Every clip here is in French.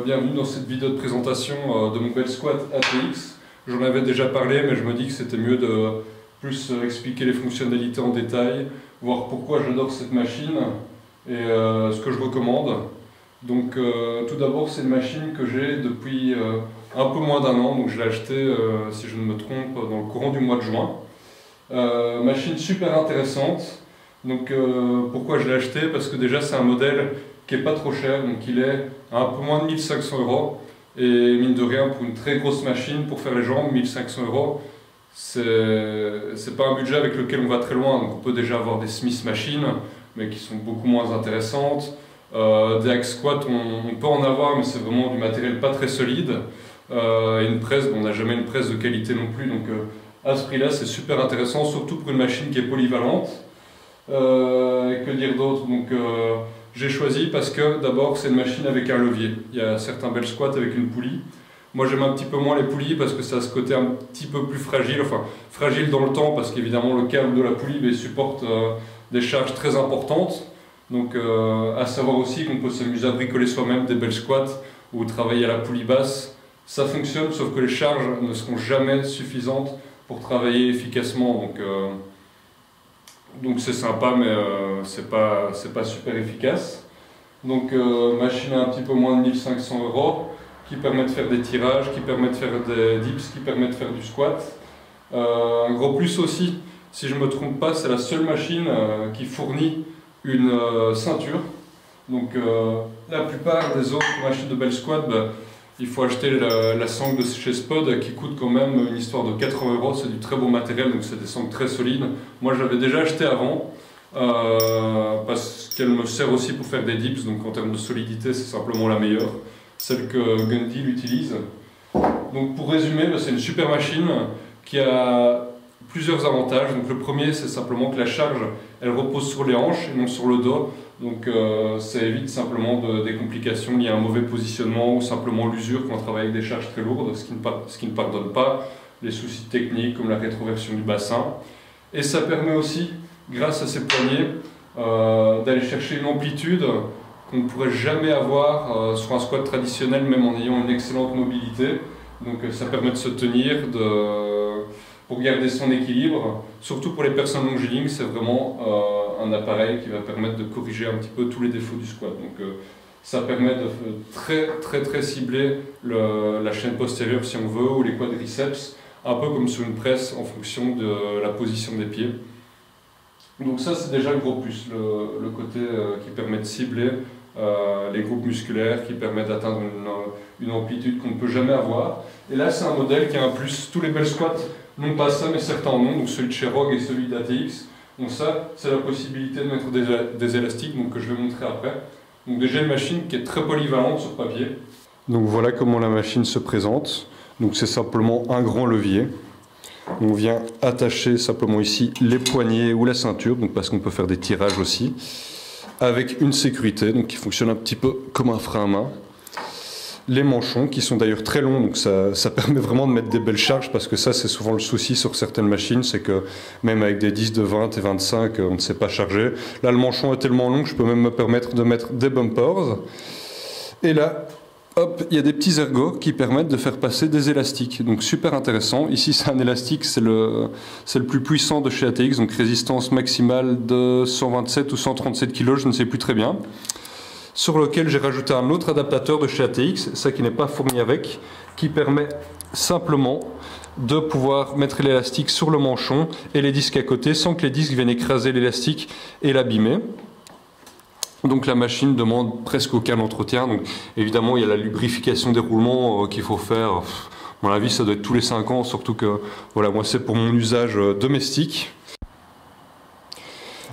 bienvenue dans cette vidéo de présentation de mon Bell Squat ATX. J'en avais déjà parlé, mais je me dis que c'était mieux de plus expliquer les fonctionnalités en détail, voir pourquoi j'adore cette machine et ce que je recommande. Donc tout d'abord, c'est une machine que j'ai depuis un peu moins d'un an, donc je l'ai achetée, si je ne me trompe, dans le courant du mois de juin. Machine super intéressante. Donc pourquoi je l'ai acheté? Parce que déjà c'est un modèle qui est pas trop cher, donc il est à un peu moins de 1500 €. Et mine de rien, pour une très grosse machine, pour faire les jambes, 1500 €, c'est pas un budget avec lequel on va très loin. Donc on peut déjà avoir des Smith machines, mais qui sont beaucoup moins intéressantes. Des hack squat, on peut en avoir, mais c'est vraiment du matériel pas très solide. Et une presse, on n'a jamais une presse de qualité non plus, donc à ce prix-là, c'est super intéressant, surtout pour une machine qui est polyvalente. Et que dire d'autre? Donc j'ai choisi parce que d'abord c'est une machine avec un levier. Il y a certains Bell Squat avec une poulie. Moi j'aime un petit peu moins les poulies parce que ça a ce côté un petit peu plus fragile, enfin fragile dans le temps parce qu'évidemment le câble de la poulie supporte des charges très importantes. Donc à savoir aussi qu'on peut s'amuser à bricoler soi-même des Bell Squats ou travailler à la poulie basse. Ça fonctionne, sauf que les charges ne seront jamais suffisantes pour travailler efficacement. Donc c'est sympa, mais c'est pas super efficace. Donc machine à un petit peu moins de 1500 €, qui permet de faire des tirages, qui permet de faire des dips, qui permet de faire du squat. Un gros plus aussi, si je ne me trompe pas, c'est la seule machine qui fournit une ceinture. Donc la plupart des autres machines de Bell Squat, il faut acheter la sangle de chez Spud qui coûte quand même une histoire de 80 €. C'est du très bon matériel, donc c'est des sangles très solides. Moi je l'avais déjà acheté avant parce qu'elle me sert aussi pour faire des dips, donc en termes de solidité c'est simplement la meilleure, celle que Gundy utilise. Donc pour résumer, c'est une super machine qui a plusieurs avantages. Donc le premier, c'est simplement que la charge elle repose sur les hanches et non sur le dos. Donc ça évite simplement des complications liées à un mauvais positionnement ou simplement l'usure quand on travaille avec des charges très lourdes, ce qui ne pardonne pas les soucis techniques comme la rétroversion du bassin. Et ça permet aussi, grâce à ces poignées, d'aller chercher une amplitude qu'on ne pourrait jamais avoir sur un squat traditionnel, même en ayant une excellente mobilité. Donc ça permet de se tenir, pour garder son équilibre. Surtout pour les personnes longilignes, c'est vraiment un appareil qui va permettre de corriger un petit peu tous les défauts du squat. Donc ça permet de très cibler la chaîne postérieure si on veut, ou les quadriceps, un peu comme sur une presse en fonction de la position des pieds. Donc ça c'est déjà le gros plus, le côté qui permet de cibler les groupes musculaires, qui permet d'atteindre une amplitude qu'on ne peut jamais avoir. Et là c'est un modèle qui a un plus. Tous les Bell Squat n'ont pas ça, mais certains en ont, donc celui de chez Rogue et celui d'ATX. Donc ça, c'est la possibilité de mettre des élastiques, donc que je vais montrer après. Donc déjà une machine qui est très polyvalente sur papier. Donc voilà comment la machine se présente. Donc c'est simplement un grand levier. On vient attacher simplement ici les poignets ou la ceinture, donc parce qu'on peut faire des tirages aussi, avec une sécurité, donc qui fonctionne un petit peu comme un frein à main. Les manchons qui sont d'ailleurs très longs, donc ça permet vraiment de mettre des belles charges, parce que ça c'est souvent le souci sur certaines machines, c'est que même avec des 10 de 20 et 25 on ne sait pas charger. Là le manchon est tellement long que je peux même me permettre de mettre des bumpers. Et là, hop, il y a des petits ergots qui permettent de faire passer des élastiques, donc super intéressant. Ici c'est un élastique, c'est le plus puissant de chez ATX, donc résistance maximale de 127 ou 137 kg, je ne sais plus très bien, sur lequel j'ai rajouté un autre adaptateur de chez ATX, ça qui n'est pas fourni avec, qui permet simplement de pouvoir mettre l'élastique sur le manchon et les disques à côté sans que les disques viennent écraser l'élastique et l'abîmer. Donc la machine demande presque aucun entretien. Donc évidemment il y a la lubrification des roulements qu'il faut faire. À mon avis ça doit être tous les 5 ans, surtout que voilà, moi c'est pour mon usage domestique.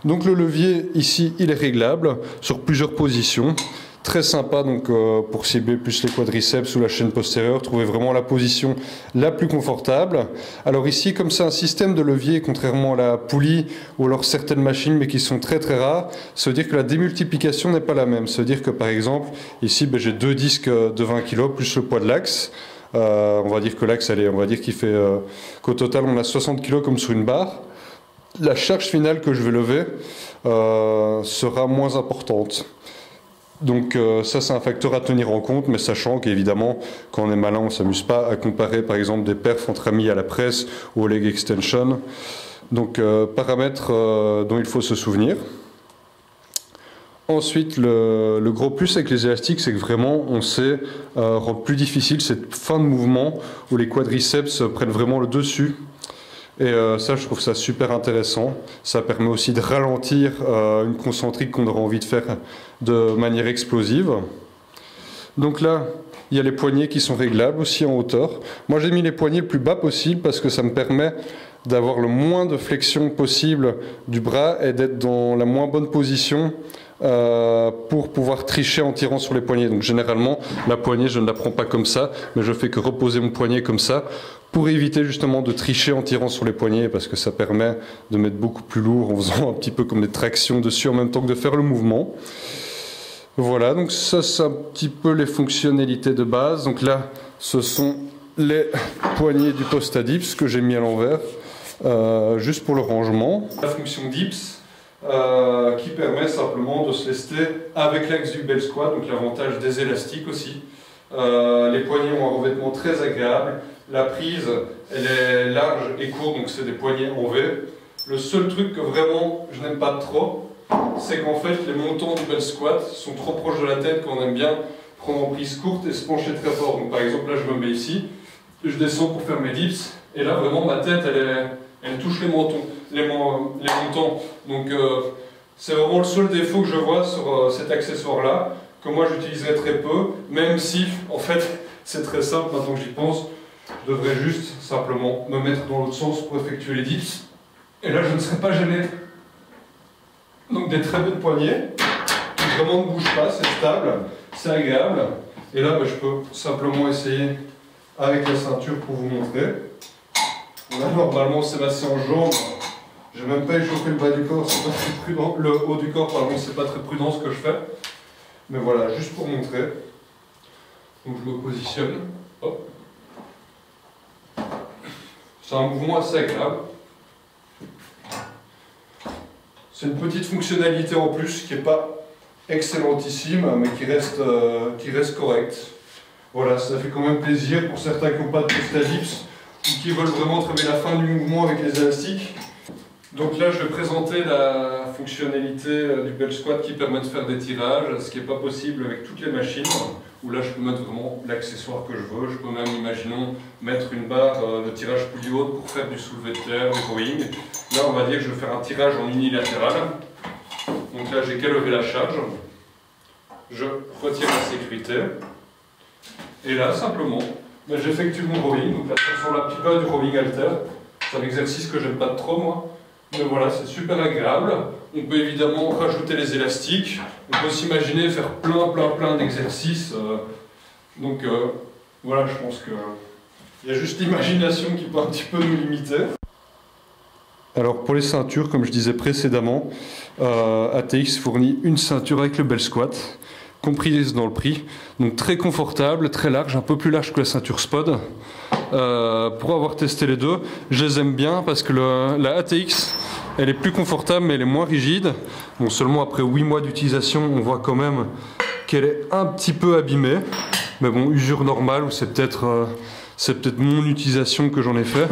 Donc le levier ici il est réglable sur plusieurs positions. Très sympa donc pour cibler plus les quadriceps ou la chaîne postérieure, trouver vraiment la position la plus confortable. Alors ici, comme c'est un système de levier, contrairement à la poulie ou alors certaines machines mais qui sont très rares, ça veut dire que la démultiplication n'est pas la même. Ça veut dire que par exemple ici j'ai deux disques de 20 kg plus le poids de l'axe. On va dire que l'axe, on va dire qu'il fait qu'au total on a 60 kg comme sur une barre. La charge finale que je vais lever sera moins importante. Donc ça c'est un facteur à tenir en compte, mais sachant qu'évidemment quand on est malin on ne s'amuse pas à comparer par exemple des perfs entre amis à la presse ou au leg extension. Donc paramètres dont il faut se souvenir. Ensuite, le gros plus avec les élastiques, c'est que vraiment on sait rendre plus difficile cette fin de mouvement où les quadriceps prennent vraiment le dessus. Et ça, je trouve ça super intéressant. Ça permet aussi de ralentir une concentrique qu'on aura envie de faire de manière explosive. Donc là, il y a les poignets qui sont réglables aussi en hauteur. Moi, j'ai mis les poignets le plus bas possible parce que ça me permet d'avoir le moins de flexion possible du bras et d'être dans la moins bonne position pour pouvoir tricher en tirant sur les poignets. Donc généralement, la poignée, je ne la prends pas comme ça, mais je fais que reposer mon poignet comme ça pour éviter justement de tricher en tirant sur les poignets parce que ça permet de mettre beaucoup plus lourd en faisant un petit peu comme des tractions dessus en même temps que de faire le mouvement. Voilà, donc ça c'est un petit peu les fonctionnalités de base. Donc là, ce sont les poignées du post à dips que j'ai mis à l'envers, juste pour le rangement. La fonction dips qui permet simplement de se lester avec l'axe du bel squat, donc l'avantage des élastiques aussi. Les poignets ont un revêtement très agréable. La prise, elle est large et courte, donc c'est des poignets en V. Le seul truc que vraiment je n'aime pas trop, c'est qu'en fait les montants du bel squat sont trop proches de la tête quand on aime bien prendre en prise courte et se pencher très fort. Donc par exemple là je me mets ici, je descends pour faire mes dips, et là vraiment ma tête elle touche les montants. Donc c'est vraiment le seul défaut que je vois sur cet accessoire là, que moi j'utiliserai très peu, même si en fait c'est très simple maintenant que j'y pense. Je devrais juste simplement me mettre dans l'autre sens pour effectuer les dips. Et là, je ne serai pas gêné. Donc des très belles poignées, qui vraiment ne bougent pas, c'est stable, c'est agréable. Et là, je peux simplement essayer avec la ceinture pour vous montrer. Là, normalement, c'est massé en jambe. Je n'ai même pas échauffé le bas du corps, c'est pas très prudent. Le haut du corps, pardon, c'est pas très prudent ce que je fais. Mais voilà, juste pour montrer. Donc je me positionne. Hop. C'est un mouvement assez agréable. C'est une petite fonctionnalité en plus qui n'est pas excellentissime, mais qui reste correcte. Voilà, ça fait quand même plaisir pour certains qui n'ont pas de post à dips ou qui veulent vraiment travailler la fin du mouvement avec les élastiques. Donc là, je vais présenter la fonctionnalité du bel squat qui permet de faire des tirages, ce qui n'est pas possible avec toutes les machines, où là je peux mettre vraiment l'accessoire que je veux. Je peux même, imaginons, mettre une barre de tirage poulie haute pour faire du soulevé de terre, du rowing. Là, on va dire que je vais faire un tirage en unilatéral. Donc là, j'ai qu'à lever la charge. Je retire la sécurité. Et là, simplement, j'effectue mon rowing. Donc là, ça ressemble un petit peu à du rowing halter. C'est un exercice que j'aime pas trop, moi. Mais voilà, c'est super agréable. On peut évidemment rajouter les élastiques. On peut s'imaginer faire plein d'exercices. Donc voilà, je pense qu'il y a juste l'imagination qui peut un petit peu nous limiter. Alors pour les ceintures, comme je disais précédemment, ATX fournit une ceinture avec le bel squat, comprise dans le prix. Donc très confortable, très large, un peu plus large que la ceinture Spod. Pour avoir testé les deux, je les aime bien parce que la ATX, elle est plus confortable mais elle est moins rigide. Bon, seulement après 8 mois d'utilisation, on voit quand même qu'elle est un petit peu abîmée. Mais bon, usure normale, ou c'est peut-être mon utilisation que j'en ai fait.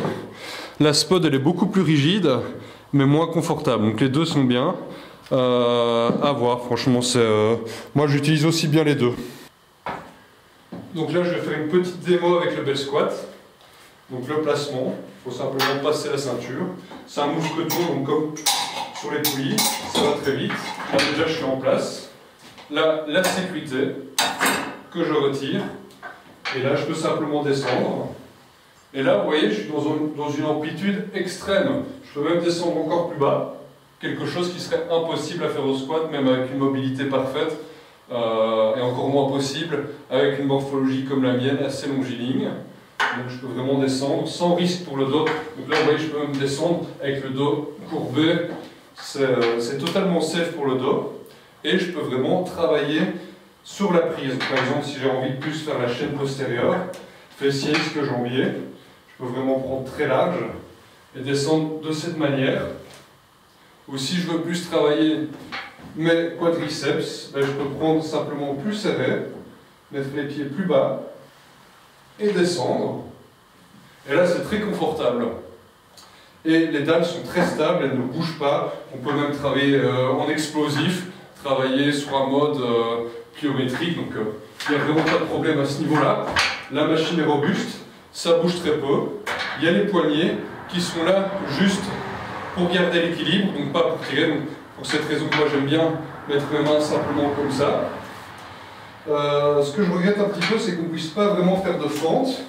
La Spod, elle est beaucoup plus rigide, mais moins confortable. Donc les deux sont bien. À voir, franchement, moi j'utilise aussi bien les deux. Donc là, je vais faire une petite démo avec le bel squat. Donc le placement, il faut simplement passer la ceinture. C'est un move que tourne, donc comme sur les poulies, ça va très vite. Là déjà je suis en place. Là, la sécurité que je retire. Et là je peux simplement descendre. Et là vous voyez, je suis dans une amplitude extrême. Je peux même descendre encore plus bas. Quelque chose qui serait impossible à faire au squat, même avec une mobilité parfaite. Et encore moins possible avec une morphologie comme la mienne, assez longiligne. Donc je peux vraiment descendre sans risque pour le dos. Donc là vous voyez, je peux même descendre avec le dos courbé. C'est totalement safe pour le dos. Et je peux vraiment travailler sur la prise. Par exemple, si j'ai envie de plus faire la chaîne postérieure, fessier que jambier, je peux vraiment prendre très large et descendre de cette manière. Ou si je veux plus travailler mes quadriceps, ben, je peux prendre simplement plus serré, mettre les pieds plus bas et descendre. Et là, c'est très confortable. Et les dalles sont très stables, elles ne bougent pas. On peut même travailler en explosif, travailler sur un mode pliométrique. Donc, il n'y a vraiment pas de problème à ce niveau-là. La machine est robuste, ça bouge très peu. Il y a les poignets qui sont là juste pour garder l'équilibre, donc pas pour tirer. Donc, pour cette raison, moi j'aime bien mettre mes mains simplement comme ça. Ce que je regrette un petit peu, c'est qu'on ne puisse pas vraiment faire de fente.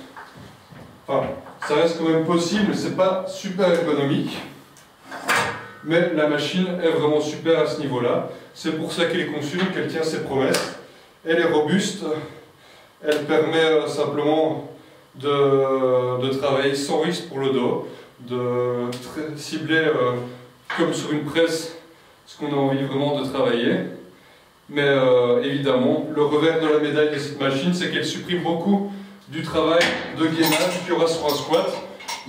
Enfin, ça reste quand même possible, mais c'est pas super ergonomique. Mais la machine est vraiment super à ce niveau-là. C'est pour ça qu'elle est conçue, qu'elle tient ses promesses. Elle est robuste, elle permet simplement de travailler sans risque pour le dos, de cibler comme sur une presse ce qu'on a envie vraiment de travailler. Mais évidemment, le revers de la médaille de cette machine, c'est qu'elle supprime beaucoup du travail de gainage qu'il y aura sur un squat.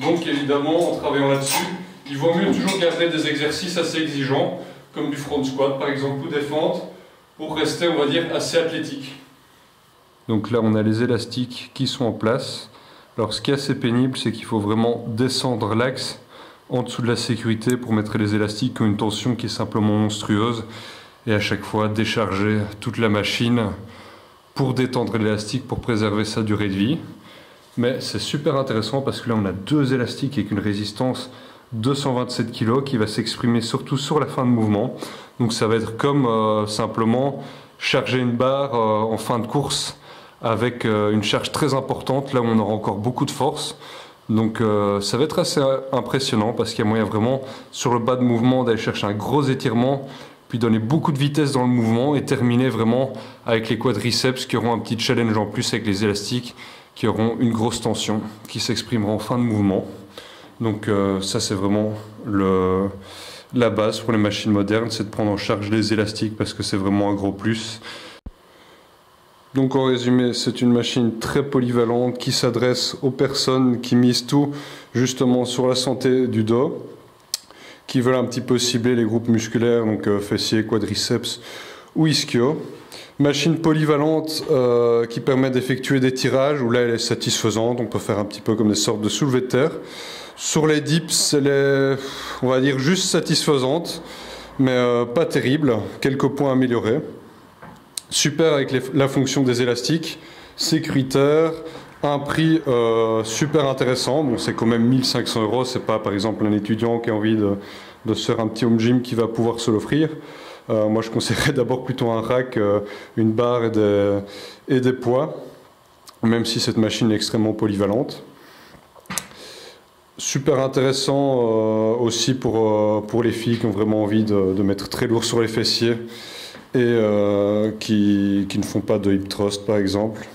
Donc évidemment, en travaillant là-dessus, il vaut mieux toujours garder des exercices assez exigeants, comme du front squat par exemple, ou des fentes, pour rester, on va dire, assez athlétique. Donc là, on a les élastiques qui sont en place. Alors ce qui est assez pénible, c'est qu'il faut vraiment descendre l'axe en dessous de la sécurité pour mettre les élastiques qui ont une tension qui est simplement monstrueuse. Et à chaque fois, décharger toute la machine pour détendre l'élastique, pour préserver sa durée de vie. Mais c'est super intéressant parce que là, on a deux élastiques avec une résistance 227 kg qui va s'exprimer surtout sur la fin de mouvement. Donc ça va être comme simplement charger une barre en fin de course avec une charge très importante, là où on aura encore beaucoup de force. Donc ça va être assez impressionnant parce qu'il y a moyen vraiment sur le bas de mouvement d'aller chercher un gros étirement, puis donner beaucoup de vitesse dans le mouvement et terminer vraiment avec les quadriceps qui auront un petit challenge en plus avec les élastiques qui auront une grosse tension qui s'exprimera en fin de mouvement. Donc ça c'est vraiment la base pour les machines modernes, c'est de prendre en charge les élastiques parce que c'est vraiment un gros plus. Donc en résumé, c'est une machine très polyvalente qui s'adresse aux personnes qui misent tout justement sur la santé du dos, qui veulent un petit peu cibler les groupes musculaires, donc fessiers, quadriceps ou ischio. Machine polyvalente qui permet d'effectuer des tirages où là elle est satisfaisante, on peut faire un petit peu comme des sortes de soulevés de terre. Sur les dips, elle est, on va dire, juste satisfaisante, mais pas terrible, quelques points améliorés. Super avec la fonction des élastiques, sécuritaire, un prix super intéressant. Bon, c'est quand même 1500 €, c'est pas par exemple un étudiant qui a envie de se faire un petit home gym qui va pouvoir se l'offrir. Moi je conseillerais d'abord plutôt un rack, une barre et des poids, même si cette machine est extrêmement polyvalente. Super intéressant aussi pour les filles qui ont vraiment envie de mettre très lourd sur les fessiers et qui ne font pas de hip thrust par exemple.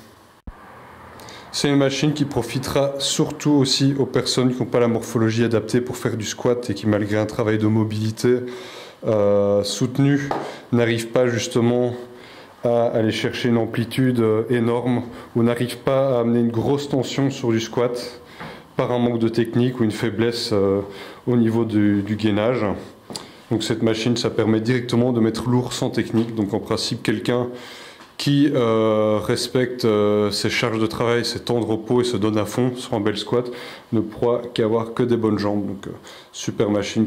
C'est une machine qui profitera surtout aussi aux personnes qui n'ont pas la morphologie adaptée pour faire du squat et qui, malgré un travail de mobilité soutenu, n'arrivent pas justement à aller chercher une amplitude énorme ou n'arrivent pas à amener une grosse tension sur du squat par un manque de technique ou une faiblesse au niveau du gainage. Donc cette machine, ça permet directement de mettre lourd sans technique. Donc en principe, quelqu'un qui respecte ses charges de travail, ses temps de repos et se donne à fond sur un bel squat ne pourra qu'avoir que des bonnes jambes. Donc super machine.